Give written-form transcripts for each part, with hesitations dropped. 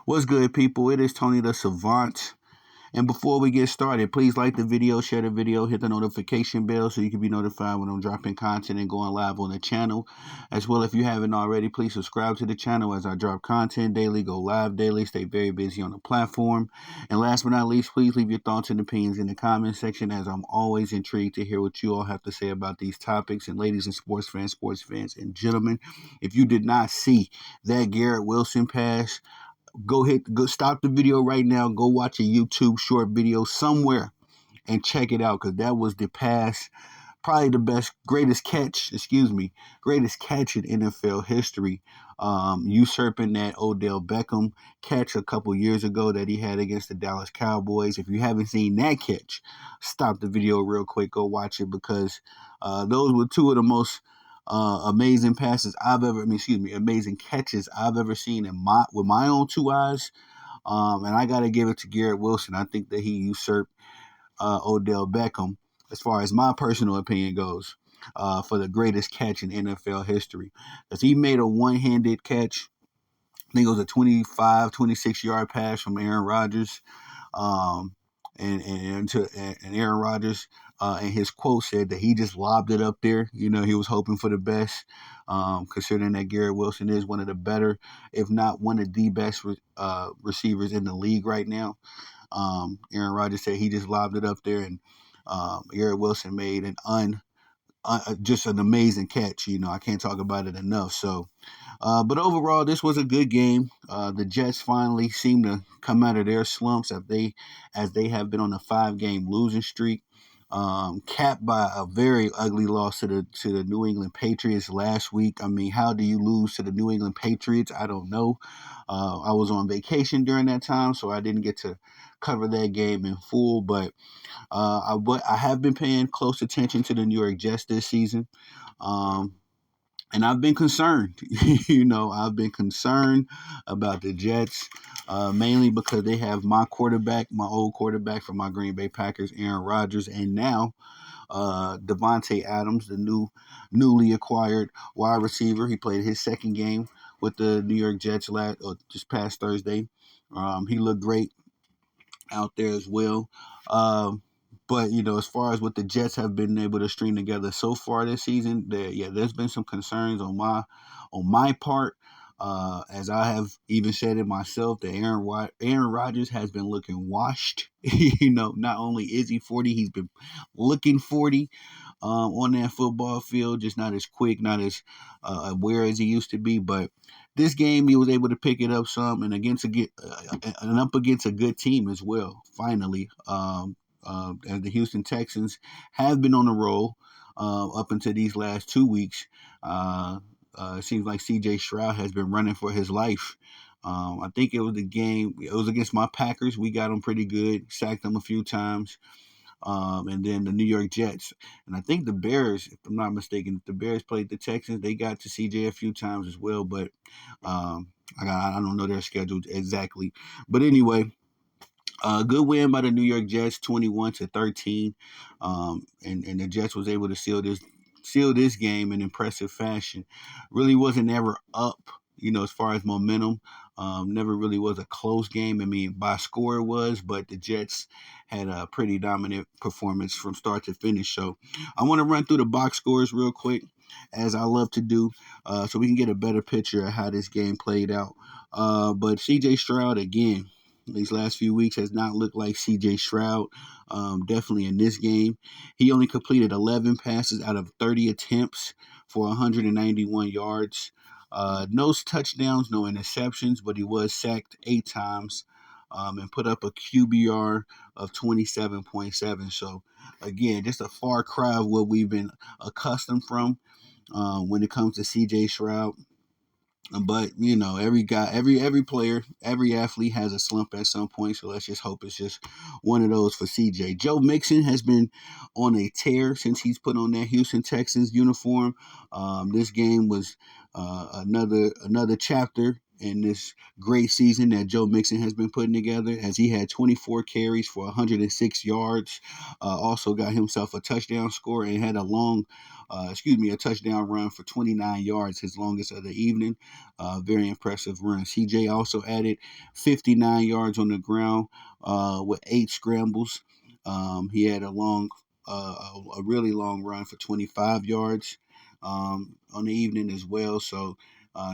What's good, people? It is Tony the Savant. And before we get started, please like the video, share the video, hit the notification bell so you can be notified when I'm dropping content and going live on the channel. As well, if you haven't already, please subscribe to the channel as I drop content daily, go live daily, stay very busy on the platform. And last but not least, please leave your thoughts and opinions in the comment section, as I'm always intrigued to hear what you all have to say about these topics. And ladies and sports fans, and gentlemen, if you did not see that Garrett Wilson pass, go stop the video right now, go watch a YouTube short video somewhere and check it out, because that was the pass, probably the greatest catch in NFL history, usurping that Odell Beckham catch a couple years ago that he had against the Dallas Cowboys. If you haven't seen that catch, stop the video real quick, go watch it, because those were two of the most amazing amazing catches I've ever seen with my own two eyes. And I got to give it to Garrett Wilson. I think that he usurped Odell Beckham, as far as my personal opinion goes, for the greatest catch in NFL history. Because he made a one-handed catch. I think it was a 25, 26-yard pass from Aaron Rodgers. Um, and Aaron Rodgers, and his quote said that he just lobbed it up there. You know, he was hoping for the best, considering that Garrett Wilson is one of the better, if not one of the best receivers in the league right now. Aaron Rodgers said he just lobbed it up there, and Garrett Wilson made just an amazing catch. You know, I can't talk about it enough. So, but overall, this was a good game. The Jets finally seem to come out of their slumps as they have been on a 5-game losing streak, capped by a very ugly loss to the New England Patriots last week. I mean, how do you lose to the New England Patriots? I don't know. I was on vacation during that time, so I didn't get to cover that game in full, but I have been paying close attention to the New York Jets this season. Um, and I've been concerned. I've been concerned about the Jets, mainly because they have my old quarterback from my Green Bay Packers, Aaron Rodgers, and now Devontae Adams, the newly acquired wide receiver. He played his second game with the New York Jets just past Thursday. He looked great out there as well. But as far as what the Jets have been able to string together so far this season, there's been some concerns on my part. As I have even said it myself, that Aaron Rodgers has been looking washed. Not only is he 40, he's been looking 40 on that football field, just not as quick, not as aware as he used to be. But this game, he was able to pick it up some, and up against a good team as well. Finally, as the Houston Texans have been on a roll up until these last 2 weeks. It seems like C.J. Stroud has been running for his life. I think it was the game. It was against my Packers. We got them pretty good, sacked them a few times. And then the New York Jets. And I think the Bears, if I'm not mistaken, if the Bears played the Texans, they got to CJ a few times as well. But I don't know their schedule exactly. But anyway, good win by the New York Jets, 21-13. And the Jets was able to seal this game in impressive fashion. Really wasn't ever up, as far as momentum. Never really was a close game. I mean, by score it was, but the Jets had a pretty dominant performance from start to finish. So I want to run through the box scores real quick, as I love to do, so we can get a better picture of how this game played out. But C.J. Stroud, again, these last few weeks has not looked like C.J. Stroud. Definitely in this game, he only completed 11 passes out of 30 attempts for 191 yards. No touchdowns, no interceptions, but he was sacked 8 times and put up a QBR of 27.7. So, again, just a far cry of what we've been accustomed from when it comes to C.J. Stroud. But every guy, every player, every athlete has a slump at some point. So let's just hope it's just one of those for CJ. Joe Mixon has been on a tear since he's put on that Houston Texans uniform. This game was another chapter in this great season that Joe Mixon has been putting together, as he had 24 carries for 106 yards. Also got himself a touchdown score and had a touchdown run for 29 yards, his longest of the evening. Very impressive run. CJ also added 59 yards on the ground with 8 scrambles. He had a really long run for 25 yards on the evening as well. So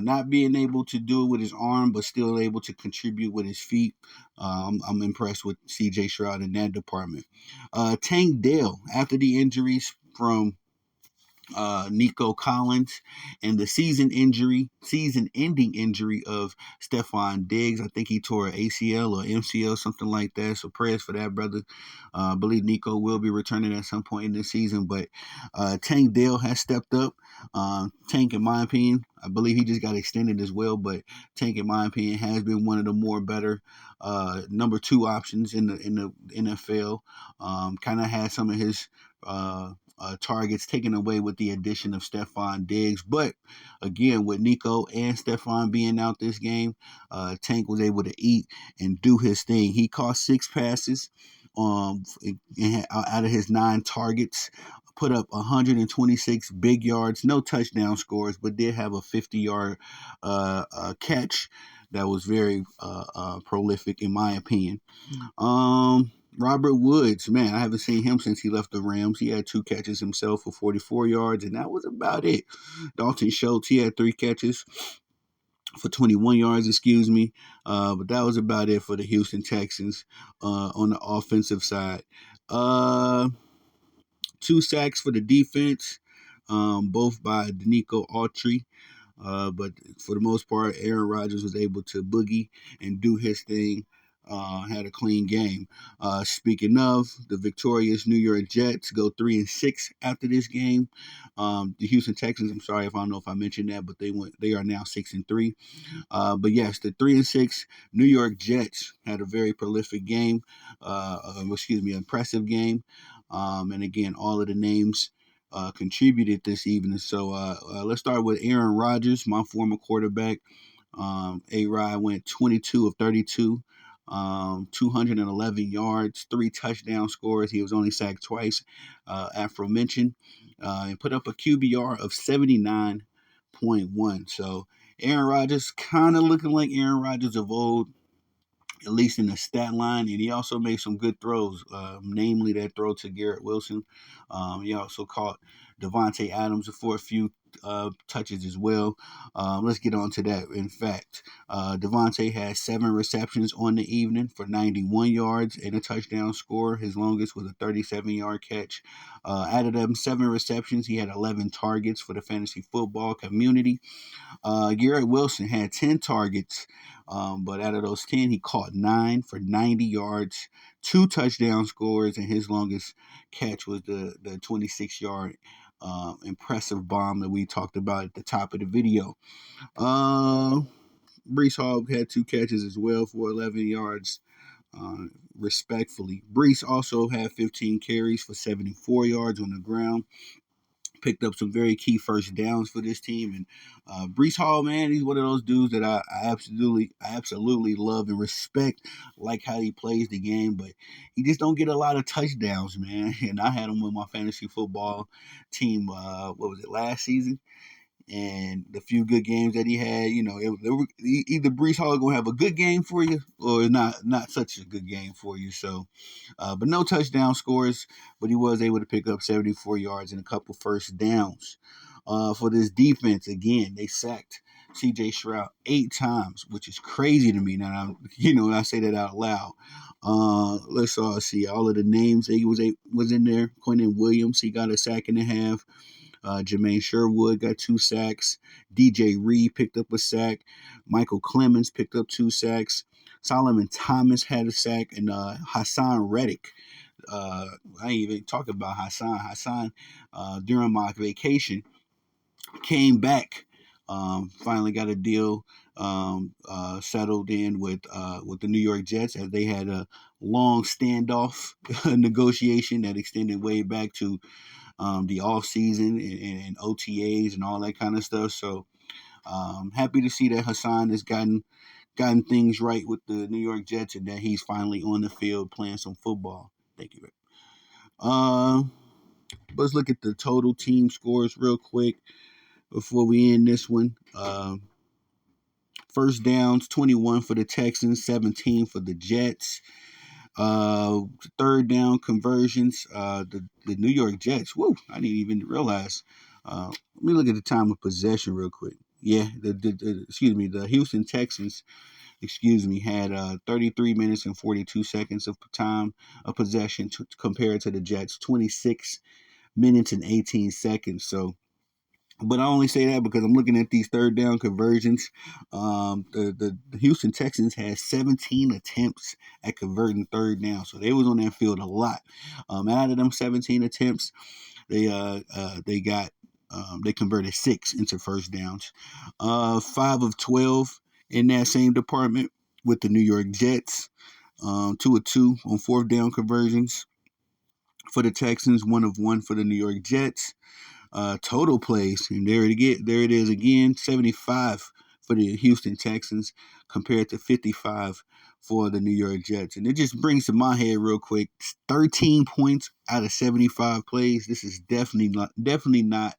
not being able to do it with his arm, but still able to contribute with his feet. I'm impressed with C.J. Stroud in that department. Tank Dell, after the injuries from Nico Collins and the season-ending injury of Stephon Diggs. I think he tore an ACL or MCL, something like that. So prayers for that, brother. I believe Nico will be returning at some point in this season, but Tank Dell has stepped up. Tank, in my opinion, I believe he just got extended as well, but Tank, in my opinion, has been one of the more better number 2 options in the NFL. Kind of had some of his targets taken away with the addition of Stephon Diggs. But again, with Nico and Stephon being out this game, Tank was able to eat and do his thing. He caught 6 passes out of his 9 targets, put up 126 big yards, no touchdown scores, but did have a 50-yard catch that was very prolific, in my opinion. Robert Woods, man, I haven't seen him since he left the Rams. He had 2 catches himself for 44 yards, and that was about it. Dalton Schultz, he had 3 catches for 21 yards, but that was about it for the Houston Texans on the offensive side. 2 sacks for the defense, both by Danico Autry. But for the most part, Aaron Rodgers was able to boogie and do his thing. Had a clean game. Speaking of, the victorious New York Jets go 3-6 after this game. The Houston Texans, I'm sorry if I don't know if I mentioned that, but they are now 6-3. But yes, the 3-6 New York Jets had a very prolific game. Impressive game. And again, all of the names contributed this evening. So let's start with Aaron Rodgers, my former quarterback. A-Rod went 22 of 32, 211 yards, 3 touchdown scores. He was only sacked twice, aforementioned, and put up a QBR of 79.1. So Aaron Rodgers kind of looking like Aaron Rodgers of old, at least in the stat line, and he also made some good throws, namely that throw to Garrett Wilson. He also caught Devontae Adams for a few touches as well. Let's get on to that. In fact, Devontae had 7 receptions on the evening for 91 yards and a touchdown score. His longest was a 37-yard catch. Out of them 7 receptions, he had 11 targets for the fantasy football community. Garrett Wilson had 10 targets, but out of those 10, he caught 9 for 90 yards, 2 touchdown scores, and his longest catch was the 26-yard impressive bomb that we talked about at the top of the video. Breece Hall had 2 catches as well for 11 yards. Respectfully, Breece also had 15 carries for 74 yards on the ground. Picked up some very key first downs for this team, and Breece Hall, man, he's one of those dudes that I absolutely love and respect, like how he plays the game, but he just don't get a lot of touchdowns, man. And I had him with my fantasy football team. What was it, last season? And the few good games that he had, either Breece Hall gonna have a good game for you or not such a good game for you. So, but no touchdown scores, but he was able to pick up 74 yards and a couple first downs. For this defense, again, they sacked C.J. Stroud 8 times, which is crazy to me. Now, I say that out loud. Let's all see all of the names that he was in there. Quentin Williams, he got a sack and a half. Jermaine Sherwood got 2 sacks. DJ Reed picked up a sack. Michael Clemens picked up 2 sacks. Solomon Thomas had a sack. And Hassan Reddick. I ain't even talk about Hassan. Hassan, during my vacation, came back. Finally got a deal settled in with the New York Jets, as they had a long standoff negotiation that extended way back to the off season and OTAs and all that kind of stuff. So Happy to see that Hassan has gotten things right with the New York Jets and that he's finally on the field playing some football. Thank you. Uh, let's look at the total team scores real quick before we end this one. First downs, 21 for the Texans, 17 for the Jets. Uh, Third down conversions, the New York Jets. Whoa, I didn't even realize. Let me look at the time of possession real quick. Yeah, the Houston Texans, had 33 minutes and 42 seconds of time of possession compared to the Jets, 26 minutes and 18 seconds. So, but I only say that because I'm looking at these third down conversions. The Houston Texans had 17 attempts at converting third down, so they was on that field a lot. Out of them 17 attempts, they converted 6 into first downs. 5 of 12 in that same department with the New York Jets. 2 of 2 on fourth down conversions for the Texans. 1 of 1 for the New York Jets. Total plays, and there it is again, 75 for the Houston Texans compared to 55 for the New York Jets. And it just brings to my head real quick, 13 points out of 75 plays. This is definitely not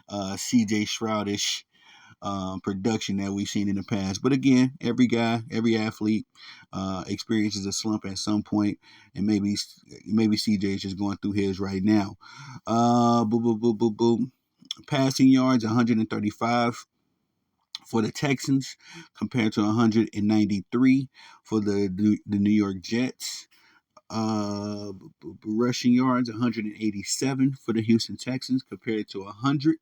CJ Stroudish production that we've seen in the past. But again, every athlete experiences a slump at some point, and maybe CJ is just going through his right now. Boom, boom, boom, boom, boom. Passing yards, 135 for the Texans compared to 193 for the New York Jets. Rushing yards, 187 for the Houston Texans compared to 100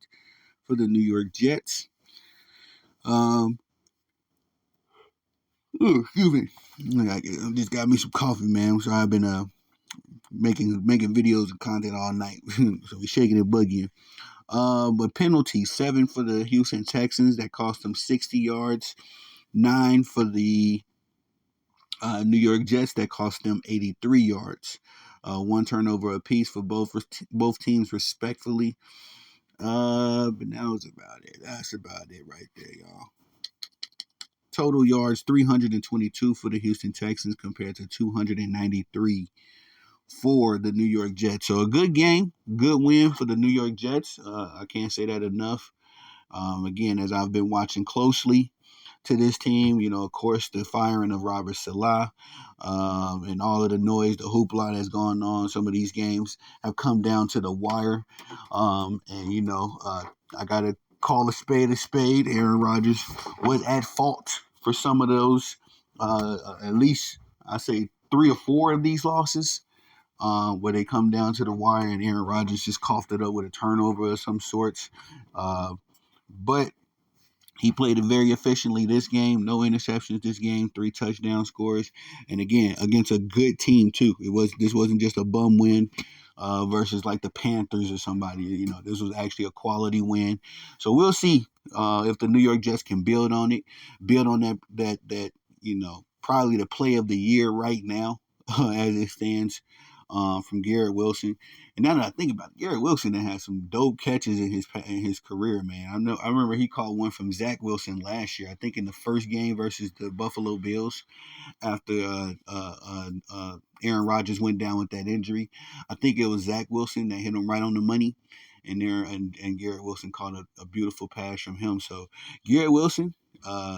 for the New York Jets. Excuse me. I just got me some coffee, man. So I've been making videos and content all night. So we're shaking and bugging. But penalties, 7 for the Houston Texans that cost them 60 yards, 9 for the New York Jets that cost them 83 yards. 1 turnover apiece for both teams, respectfully. But that was about it. That's about it right there, y'all. Total yards, 322 for the Houston Texans compared to 293 for the New York Jets. So a good game, good win for the New York Jets. I can't say that enough. Again, as I've been watching closely to this team, of course, the firing of Robert Salah, and all of the noise, the hoopla that's going on. Some of these games have come down to the wire. I got to call a spade a spade. Aaron Rodgers was at fault for some of those, at least I say 3 or 4 of these losses. Where they come down to the wire and Aaron Rodgers just coughed it up with a turnover of some sorts. But he played it very efficiently this game. No interceptions this game. 3 touchdown scores, and again against a good team too. This wasn't just a bum win versus like the Panthers or somebody. This was actually a quality win. So we'll see if the New York Jets can build on that. Probably the play of the year right now as it stands. From Garrett Wilson, and now that I think about it, Garrett Wilson that had some dope catches in his career, man. I remember he caught one from Zach Wilson last year. I think in the first game versus the Buffalo Bills after Aaron Rodgers went down with that injury. I think it was Zach Wilson that hit him right on the money, and Garrett Wilson caught a beautiful pass from him. So Garrett Wilson.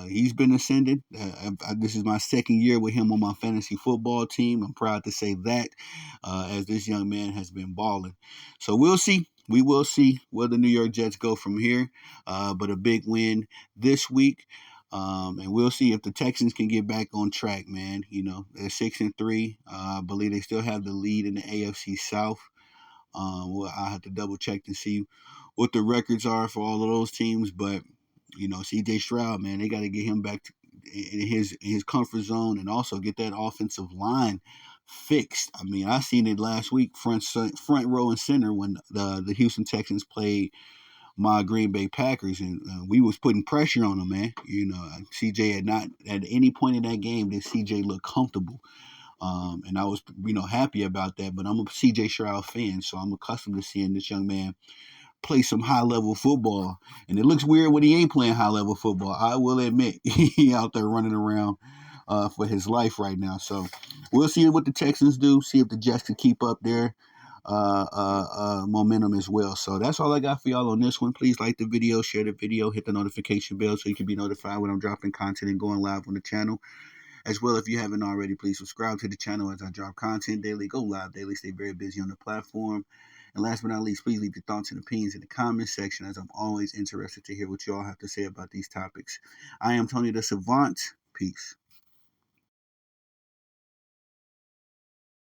He's been ascending. This is my second year with him on my fantasy football team. I'm proud to say that, as this young man has been balling. So we'll see. We will see where the New York Jets go from here. But a big win this week. And we'll see if the Texans can get back on track, man. They're 6-3. I believe they still have the lead in the AFC South. Well, I have to double check to see what the records are for all of those teams, but CJ Stroud, man, they got to get him back in his comfort zone and also get that offensive line fixed. I mean, I seen it last week, front row and center when the Houston Texans played my Green Bay Packers, and we was putting pressure on them, man. CJ had not at any point in that game did CJ look comfortable. And I was, happy about that. But I'm a CJ Stroud fan, so I'm accustomed to seeing this young man play some high-level football. And it looks weird when he ain't playing high-level football. I will admit, he out there running around for his life right now. So we'll see what the Texans do, see if the Jets can keep up their momentum as well. So that's all I got for y'all on this one. Please like the video, share the video, hit the notification bell so you can be notified when I'm dropping content and going live on the channel. As well, if you haven't already, please subscribe to the channel as I drop content daily, go live daily, stay very busy on the platform. And last but not least, please leave your thoughts and opinions in the comments section, as I'm always interested to hear what you all have to say about these topics. I am Tony the Savant. Peace.